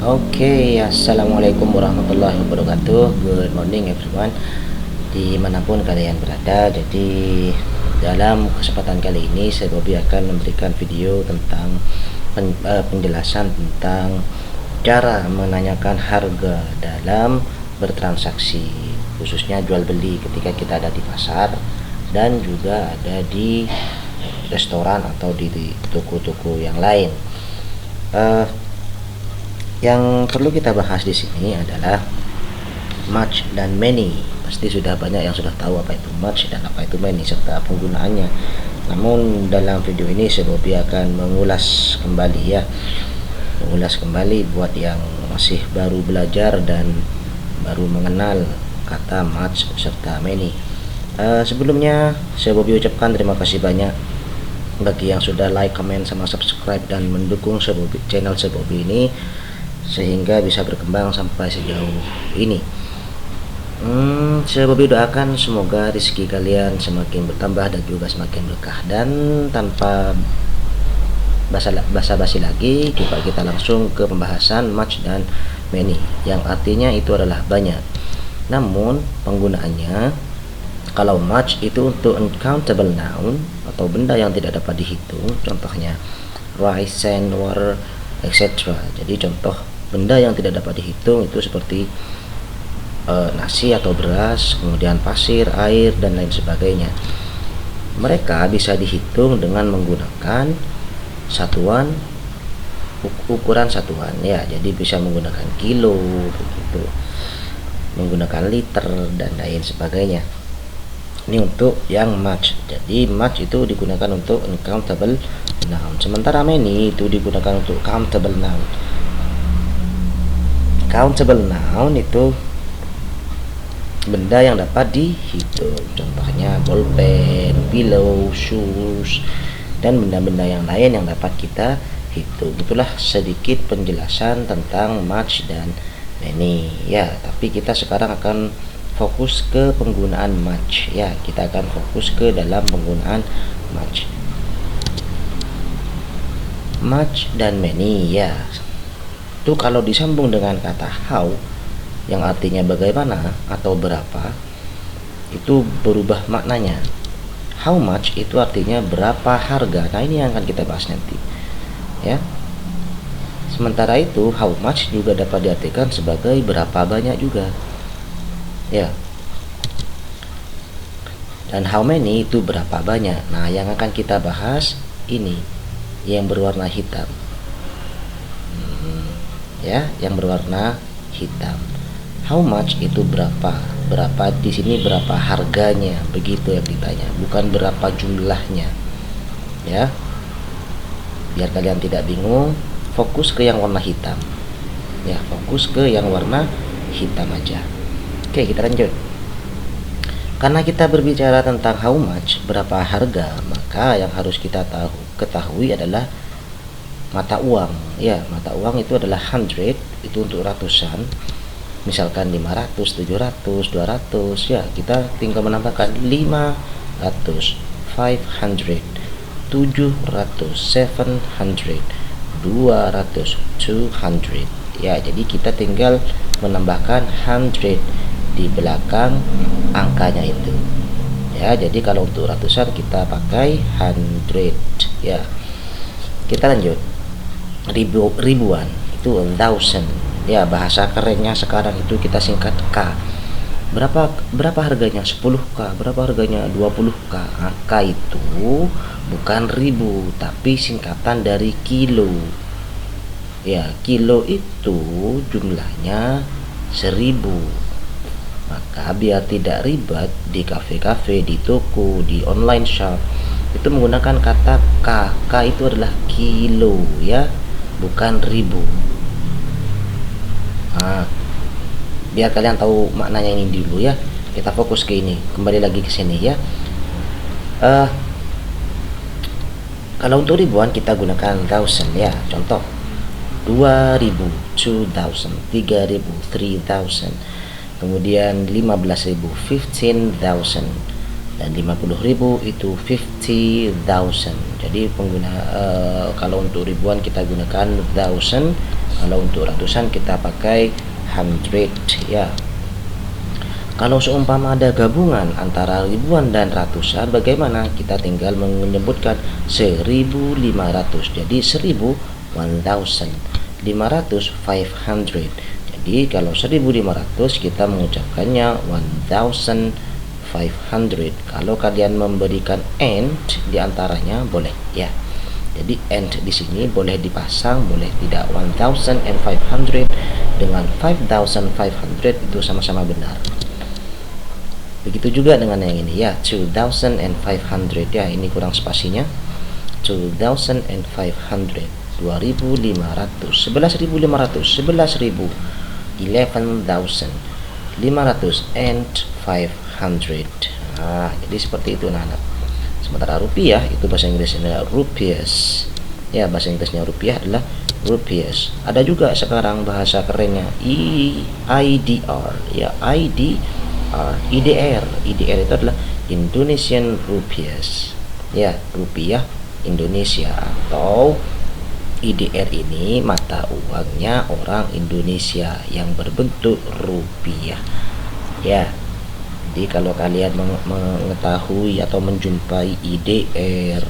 Assalamualaikum warahmatullahi wabarakatuh. Good morning everyone, dimanapun kalian berada. Jadi dalam kesempatan kali ini saya Bobby akan memberikan video tentang penjelasan tentang cara menanyakan harga dalam bertransaksi, khususnya jual beli ketika kita ada di pasar dan juga ada di restoran atau di toko-toko yang lain. Yang perlu kita bahas di sini adalah much dan many. Pasti sudah banyak yang sudah tahu apa itu much dan apa itu many serta penggunaannya. Namun dalam video ini saya Bobby akan mengulas kembali buat yang masih baru belajar dan baru mengenal kata much serta many. Sebelumnya saya Bobby ucapkan terima kasih banyak bagi yang sudah like, comment, sama subscribe dan mendukung channel saya Bobby ini sehingga bisa berkembang sampai sejauh ini. Saya Bobby doakan semoga rezeki kalian semakin bertambah dan juga semakin berkah. Dan tanpa basa-basi lagi, kita langsung ke pembahasan much dan many, yang artinya itu adalah banyak. Namun penggunaannya, kalau much itu untuk uncountable noun atau benda yang tidak dapat dihitung, contohnya rice, sand, water, etc. Jadi contoh benda yang tidak dapat dihitung itu seperti nasi atau beras, kemudian pasir, air, dan lain sebagainya. Mereka bisa dihitung dengan menggunakan satuan, ukuran satuan ya. Jadi bisa menggunakan kilo, begitu, menggunakan liter dan lain sebagainya. Ini untuk yang much. Jadi much itu digunakan untuk uncountable noun, sementara many itu digunakan untuk countable noun. Countable noun itu benda yang dapat dihitung, contohnya bolpen, pillow, shoes, dan benda-benda yang lain yang dapat kita hitung. Itulah sedikit penjelasan tentang much dan many ya. Tapi kita sekarang akan fokus ke penggunaan much ya. Kita akan fokus ke dalam penggunaan much dan many ya. Itu kalau disambung dengan kata how yang artinya bagaimana atau berapa, itu berubah maknanya. How much itu artinya berapa harga. Nah, ini yang akan kita bahas nanti ya. Sementara itu how much juga dapat diartikan sebagai berapa banyak juga ya. Dan how many itu berapa banyak. Nah, yang akan kita bahas ini yang berwarna hitam ya, yang berwarna hitam. How much itu berapa di sini, berapa harganya, begitu yang ditanya, bukan berapa jumlahnya ya. Biar kalian tidak bingung, fokus ke yang warna hitam ya, fokus ke yang warna hitam aja. Oke, kita lanjut. Karena kita berbicara tentang how much, berapa harga, maka yang harus kita ketahui adalah mata uang ya. Mata uang itu adalah hundred, itu untuk ratusan, misalkan 500, 700, 200 ya. Kita tinggal menambahkan 500, 500, 700, 700, 200, 200 ya. Jadi kita tinggal menambahkan hundred di belakang angkanya itu ya. Jadi kalau untuk ratusan kita pakai hundred ya. Kita lanjut. Ribuan itu thousand ya. Bahasa kerennya sekarang itu kita singkat K. Berapa harganya? 10K. Berapa harganya? 20K. Angka itu bukan ribu tapi singkatan dari kilo ya. Kilo itu jumlahnya 1000. Maka biar tidak ribet di kafe-kafe, di toko, di online shop, itu menggunakan kata K. K itu adalah kilo ya, bukan ribu. Nah, biar kalian tahu maknanya ini dulu ya. Kita fokus ke ini, kembali lagi ke sini ya. Kalau untuk ribuan kita gunakan thousand ya. Contoh 2000, 2000, 3000, 3000, kemudian 15.000, 15,000, dan 50.000 itu 50,000. Jadi kalau untuk ribuan kita gunakan thousand, Kalau untuk ratusan kita pakai hundred ya. Kalau seumpama ada gabungan antara ribuan dan ratusan, bagaimana? Kita tinggal menyebutkan 1500. Jadi 1000 1000, 500 500. Jadi kalau 1500 kita mengucapkannya 1500. Kalau kalian memberikan and di antaranya boleh ya. Jadi and di sini boleh dipasang, boleh tidak. 1500 dengan 5500 itu sama-sama benar. Begitu juga dengan yang ini ya, 2500 ya, ini kurang spasinya. 2500, 2500, 11.500, 11.000, 11,000, 500 and 500. Nah, jadi seperti itu anak-anak. Sementara rupiah itu bahasa Inggrisnya rupiahs. Ya, bahasa Inggrisnya rupiah adalah rupiahs. Ada juga sekarang bahasa kerennya IDR ya, IDR itu adalah Indonesian Rupiahs ya, rupiah Indonesia, atau IDR ini mata uangnya orang Indonesia yang berbentuk rupiah ya. Jadi kalau kalian mengetahui atau menjumpai IDR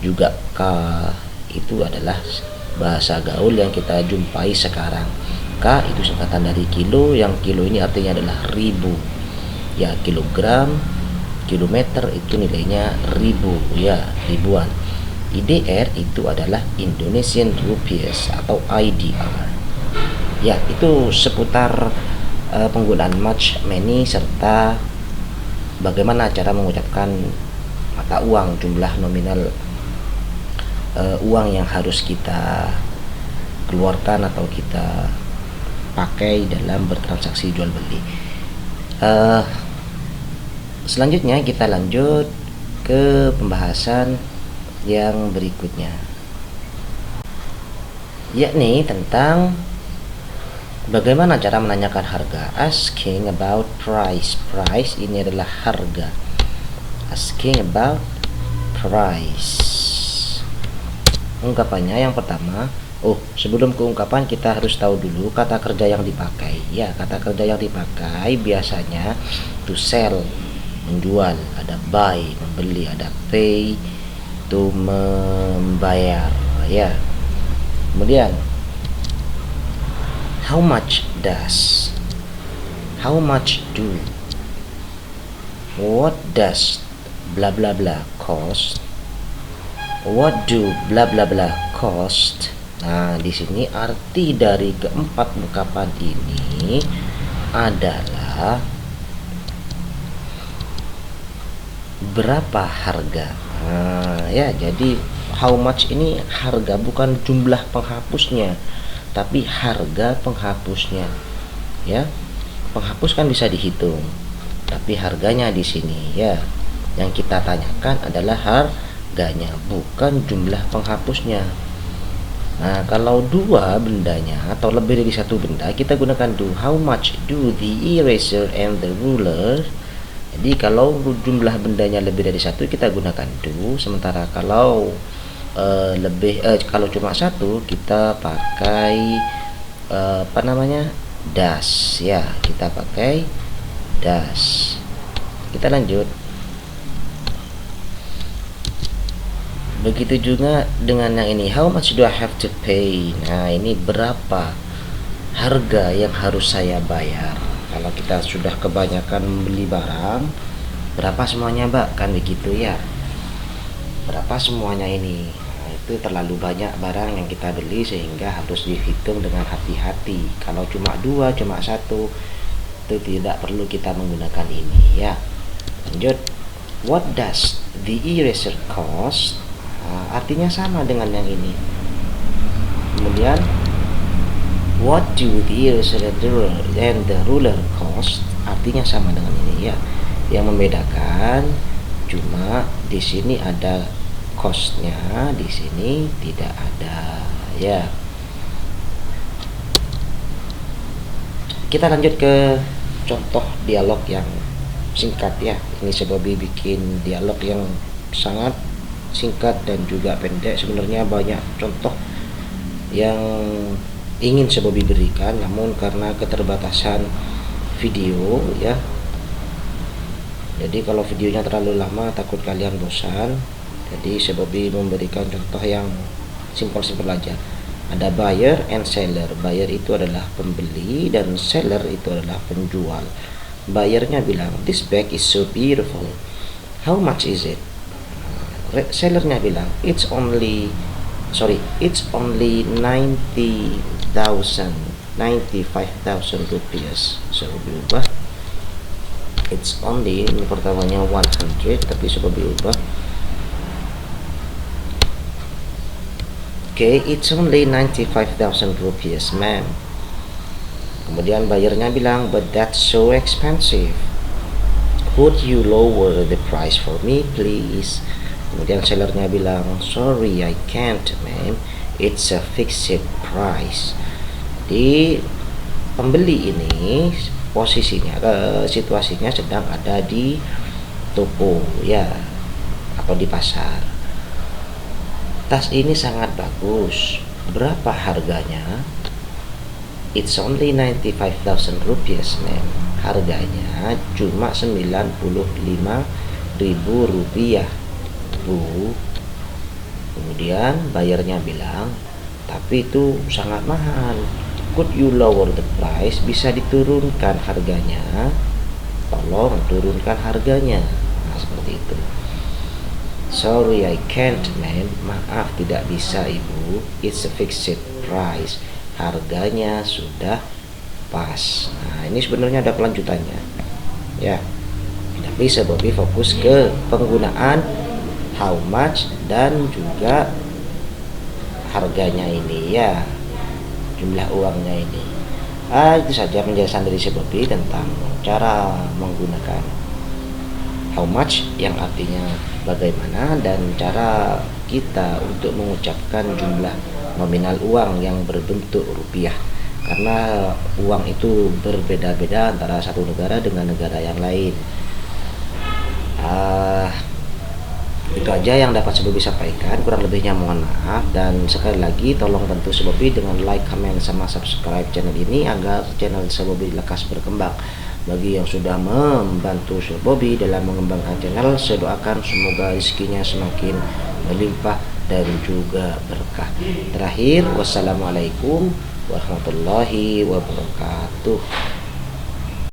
juga K, itu adalah bahasa gaul yang kita jumpai sekarang. K itu singkatan dari kilo, yang kilo ini artinya adalah ribu ya, kilogram, kilometer itu nilainya ribu ya, ribuan. IDR itu adalah Indonesian Rupiahs atau IDR ya. Itu seputar penggunaan much, many, serta bagaimana cara mengucapkan mata uang, jumlah nominal uang yang harus kita keluarkan atau kita pakai dalam bertransaksi jual beli. Selanjutnya kita lanjut ke pembahasan yang berikutnya, yakni tentang bagaimana cara menanyakan harga. Asking about price. Price ini adalah harga. Asking about price. Ungkapannya yang pertama, sebelum ke ungkapan kita harus tahu dulu kata kerja yang dipakai. Ya, kata kerja yang dipakai biasanya to sell, menjual, ada buy, membeli, ada pay, itu membayar ya. Kemudian how much does, how much do, what does bla bla bla cost, what do bla bla bla cost. Nah, di sini arti dari keempat ungkapan ini adalah berapa harga. Nah, ya, jadi how much ini harga, bukan jumlah penghapusnya, tapi harga penghapusnya. Ya, penghapus kan bisa dihitung, tapi harganya di sini ya. Yang kita tanyakan adalah harganya, bukan jumlah penghapusnya. Nah, kalau dua bendanya atau lebih dari satu benda, kita gunakan do. How much do the eraser and the ruler? Jadi kalau jumlah bendanya lebih dari satu, kita gunakan do. Sementara kalau kalau cuma satu, kita pakai does ya, kita pakai does. Kita lanjut. Begitu juga dengan yang ini, how much do I have to pay. Nah, ini berapa harga yang harus saya bayar. Kalau kita sudah kebanyakan membeli barang, berapa semuanya mbak, kan begitu ya, berapa semuanya ini. Nah, itu terlalu banyak barang yang kita beli sehingga harus dihitung dengan hati-hati. Kalau cuma dua, cuma satu, itu tidak perlu kita menggunakan ini ya. Lanjut, what does the eraser cost. Nah, artinya sama dengan yang ini. Kemudian what do the eraser and the ruler cost, artinya sama dengan ini ya. Yang membedakan cuma di sini ada costnya, di sini tidak ada ya. Kita lanjut ke contoh dialog yang singkat ya. Ini Bobi bikin dialog yang sangat singkat dan juga pendek. Sebenarnya banyak contoh yang ingin Sebobi berikan, namun karena keterbatasan video ya, jadi kalau videonya terlalu lama takut kalian bosan, jadi Sebobi memberikan contoh yang simpel-simpel aja. Ada buyer and seller. Buyer itu adalah pembeli dan seller itu adalah penjual. Buyernya bilang, this bag is so beautiful, how much is it? Sellernya bilang, it's only 95,000 rupiah. So berubah, it's only, ini pertamanya 100 tapi coba berubah, okay, it's only 95,000 rupiah ma'am. Kemudian bayarnya bilang, but that's so expensive, could you lower the price for me please? Kemudian sellernya bilang, sorry I can't ma'am, it's a fixed price. Di pembeli ini posisinya, situasinya sedang ada di toko ya, atau di pasar. Tas ini sangat bagus, berapa harganya? It's only 95,000 rupiah ma'am, harganya cuma 95.000 rupiah Bu. Kemudian bayarnya bilang, tapi itu sangat mahal, could you lower the price, bisa diturunkan harganya, tolong turunkan harganya. Nah seperti itu. Sorry I can't ma'am, maaf tidak bisa ibu, it's a fixed price, harganya sudah pas. Nah ini sebenarnya ada kelanjutannya ya, tapi Sebobi fokus ke penggunaan how much dan juga harganya ini ya, jumlah uangnya ini. Itu saja penjelasan dari Sebobi tentang cara menggunakan how much yang artinya bagaimana, dan cara kita untuk mengucapkan jumlah nominal uang yang berbentuk rupiah, karena uang itu berbeda-beda antara satu negara dengan negara yang lain. Itu aja yang dapat Sebobi sampaikan, kurang lebihnya mohon maaf, dan sekali lagi tolong bantu Sebobi dengan like, comment, sama subscribe channel ini agar channel Sebobi lekas berkembang. Bagi yang sudah membantu Sebobi dalam mengembangkan channel, saya doakan semoga rezekinya semakin melimpah dan juga berkah. Terakhir, wassalamualaikum warahmatullahi wabarakatuh.